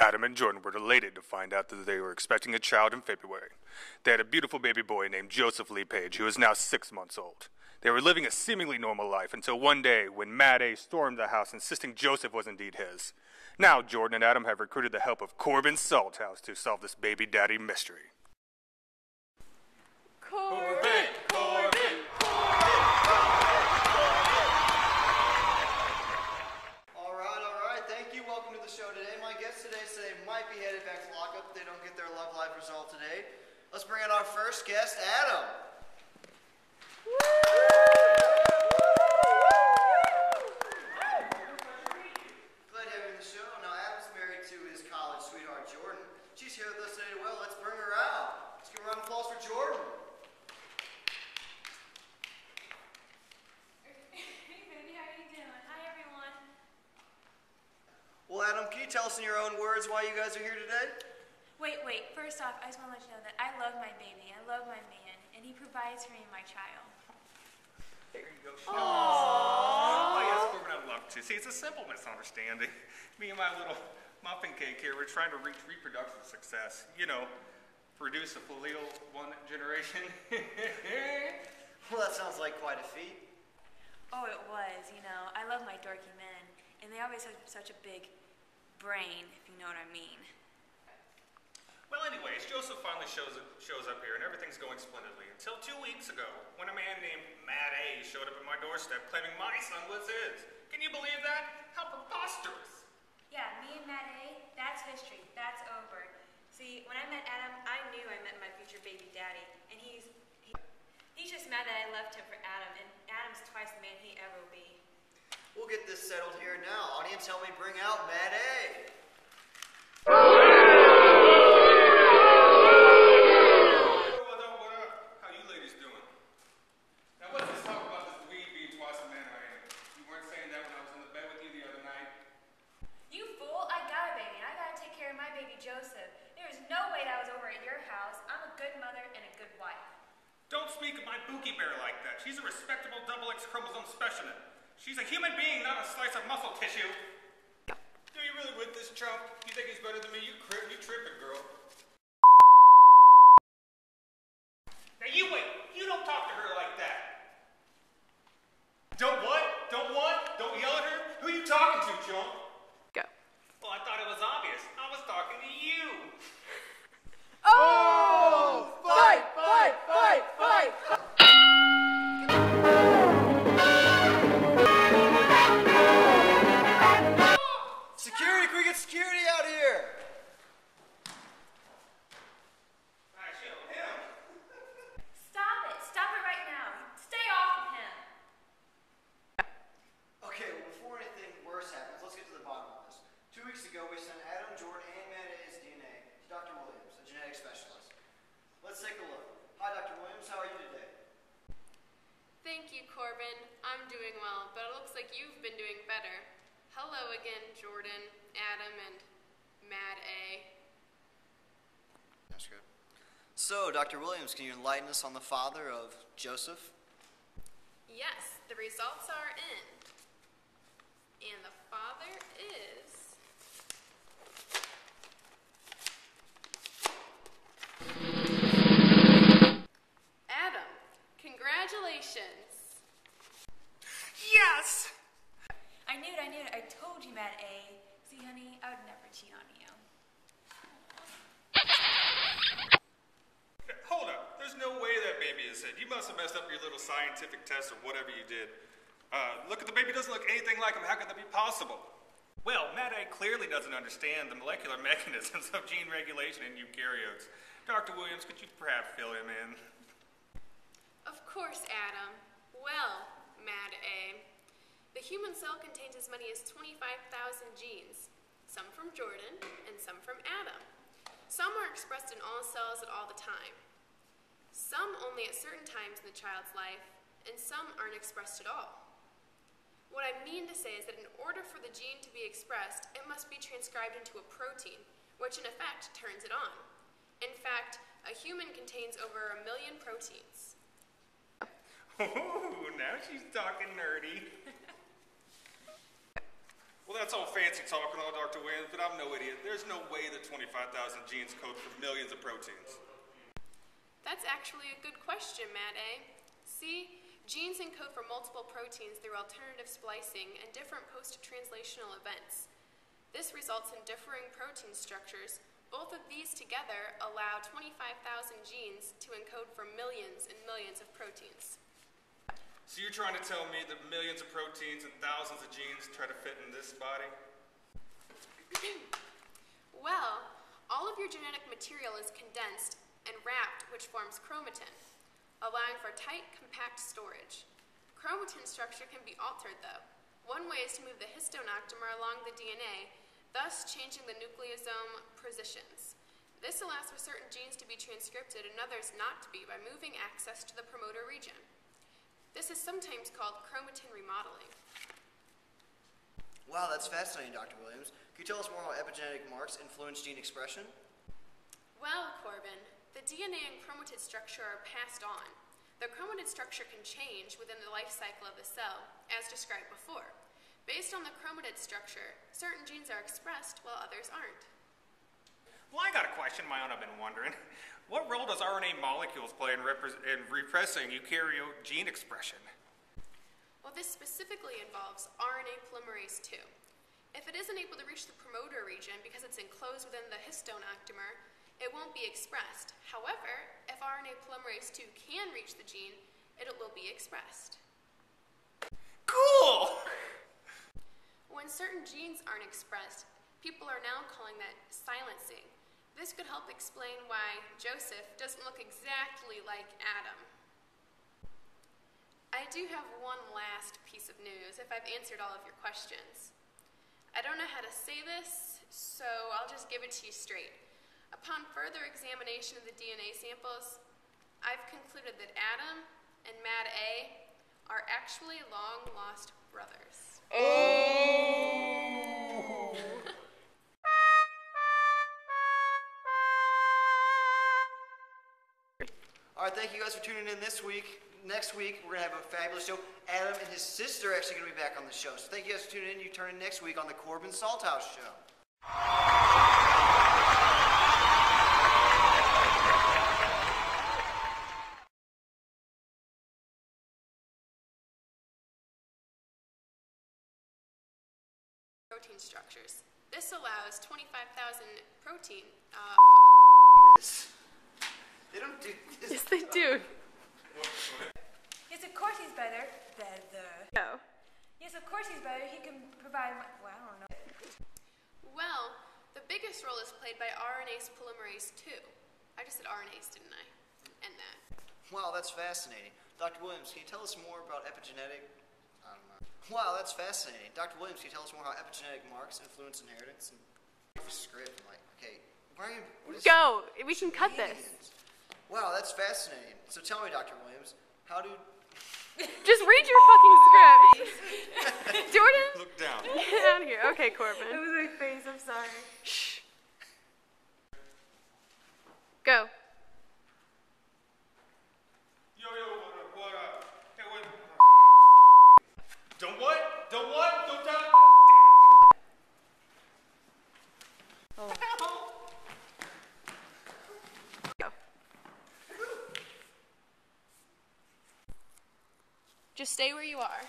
Adam and Jordan were elated to find out that they were expecting a child in February. They had a beautiful baby boy named Joseph Lee Page, who is now 6 months old. They were living a seemingly normal life until one day when Matt A. stormed the house insisting Joseph was indeed his. Now Jordan and Adam have recruited the help of Corbin Salthouse to solve this baby daddy mystery. Corbin! Alright, thank you. Welcome to the show today. My guests today say they might be headed back to lockup if they don't get their Love Live result today. Let's bring in our first guest, Adam. Glad to have you on the show. Now, Adam's married to his college sweetheart, Jordan. She's here with us today. Well, let's bring her out. Let's give a round of applause for Jordan. Hey, baby, how you doing? Hi, everyone. Well, Adam, can you tell us in your own words why you guys are here today? Wait. First off, I just want to let you know that I love my baby. I love my man, and he provides for me and my child. There you go, Sean. Oh, yes, Corbin, I'd love to. See, it's a simple misunderstanding. Me and my little muffin cake here, we're trying to reach reproductive success. You know, produce a filial one generation. Well, that sounds like quite a feat. Oh, it was, you know. I love my dorky men, and they always have such a big brain, if you know what I mean. Well, anyways, Joseph finally shows up here, and everything's going splendidly. Until 2 weeks ago, when a man named Matt A. showed up at my doorstep claiming my son was his. Can you believe that? How preposterous! Yeah, me and Matt A., that's history. That's over. See, when I met Adam, I knew I met my future baby daddy, and he's just mad that I left him for Adam, and Adam's twice the man he ever will be. We'll get this settled here now. Audience, help me bring out Matt A. What up? How you ladies doing? Now, what's this talk about this dweeb being twice a man I am? You weren't saying that when I was in the bed with you the other night. You fool, I got a baby, and I gotta take care of my baby Joseph. There's no way that I was over at your house. I'm a good mother and a good wife. Don't speak of my Bookie Bear like that. She's a respectable double X chromosome specimen. She's a human being, not a slice of muscle tissue. Do you really with this chump? You think he's better than me? You tripping, girl. Now you wait. You don't talk to her like that. Don't what? Don't what? Don't yell at her? Who are you talking to, chump? Go. Well, I thought it was obvious. I was talking to you. Oh! Fight! Security, can we get security out here? Stop it right now. Stay off of him. Okay, well, before anything worse happens, let's get to the bottom of this. 2 weeks ago, we sent Adam, Jordan, and Matt A's DNA to Dr. Williams, a genetic specialist. Let's take a look. Hi, Dr. Williams. How are you today? Thank you, Corbin. I'm doing well, but it looks like you've been doing better. Hello again, Jordan, Adam, and Matt A. That's good. So, Dr. Williams, can you enlighten us on the father of Joseph? Yes, the results are in. And the father is... Adam, congratulations. Yes! I knew it. I told you, Matt A. See, honey, I would never cheat on you. Hold up. There's no way that baby is it. You must have messed up your little scientific test or whatever you did. Look, the baby doesn't look anything like him. How could that be possible? Well, Matt A. clearly doesn't understand the molecular mechanisms of gene regulation in eukaryotes. Dr. Williams, could you perhaps fill him in? Of course, Adam. Well, Matt A. The human cell contains as many as 25,000 genes, some from Jordan and some from Adam. Some are expressed in all cells at all the time. Some only at certain times in the child's life, and some aren't expressed at all. What I mean to say is that in order for the gene to be expressed, it must be transcribed into a protein, which in effect turns it on. In fact, a human contains over 1 million proteins. Ooh, now she's talking nerdy. Well, that's all fancy talk and all, Dr. Williams, but I'm no idiot. There's no way that 25,000 genes code for millions of proteins. That's actually a good question, Matt A. See, genes encode for multiple proteins through alternative splicing and different post-translational events. This results in differing protein structures. Both of these together allow 25,000 genes to encode for millions and millions of proteins. So you're trying to tell me that millions of proteins and thousands of genes try to fit in this body? Well, all of your genetic material is condensed and wrapped, which forms chromatin, allowing for tight, compact storage. Chromatin structure can be altered, though. One way is to move the histone octamer along the DNA, thus changing the nucleosome positions. This allows for certain genes to be transcripted and others not to be by moving access to the promoter region. This is sometimes called chromatin remodeling. Wow, that's fascinating, Dr. Williams. Can you tell us more how epigenetic marks influence gene expression? Well, Corbin, the DNA and chromatid structure are passed on. The chromatid structure can change within the life cycle of the cell, as described before. Based on the chromatid structure, certain genes are expressed while others aren't. Well, I got a question of my own I've been wondering. What role does RNA molecules play in repressing eukaryote gene expression? Well, this specifically involves RNA polymerase II. If it isn't able to reach the promoter region because it's enclosed within the histone octamer, it won't be expressed. However, if RNA polymerase II can reach the gene, it will be expressed. Cool! When certain genes aren't expressed, people are now calling that silencing. This could help explain why Joseph doesn't look exactly like Adam. I do have one last piece of news, if I've answered all of your questions. I don't know how to say this, so I'll just give it to you straight. Upon further examination of the DNA samples, I've concluded that Adam and Mad A are actually long-lost brothers. Oh! All right, thank you guys for tuning in this week. Next week, we're going to have a fabulous show. Adam and his sister are actually going to be back on the show. So thank you guys for tuning in. You turn in next week on the Corbin Salthouse Show. Protein structures. This allows 25,000 protein. They don't do this. Yes, they do. Yes, of course he's better. No. Yes, of course he's better. He can provide, well, I don't know. Well, the biggest role is played by RNase polymerase II. I just said RNase, didn't I? And that. Wow, that's fascinating. Dr. Williams, can you tell us more about epigenetic? I don't know. Wow, that's fascinating. Dr. Williams, can you tell us more how epigenetic marks influence inheritance? And script, I'm like, okay, Brian, what is Go. We can cut this. Wow, that's fascinating. So tell me, Dr. Williams, how do... Just read your fucking script. Jordan? Look down. Get out of here. Okay, Corbin. It was my face, I'm sorry. Shh. Go. Yo, what up? Hey, what? Don't what? Don't what? Don't tell. Damn it. Go. Just stay where you are.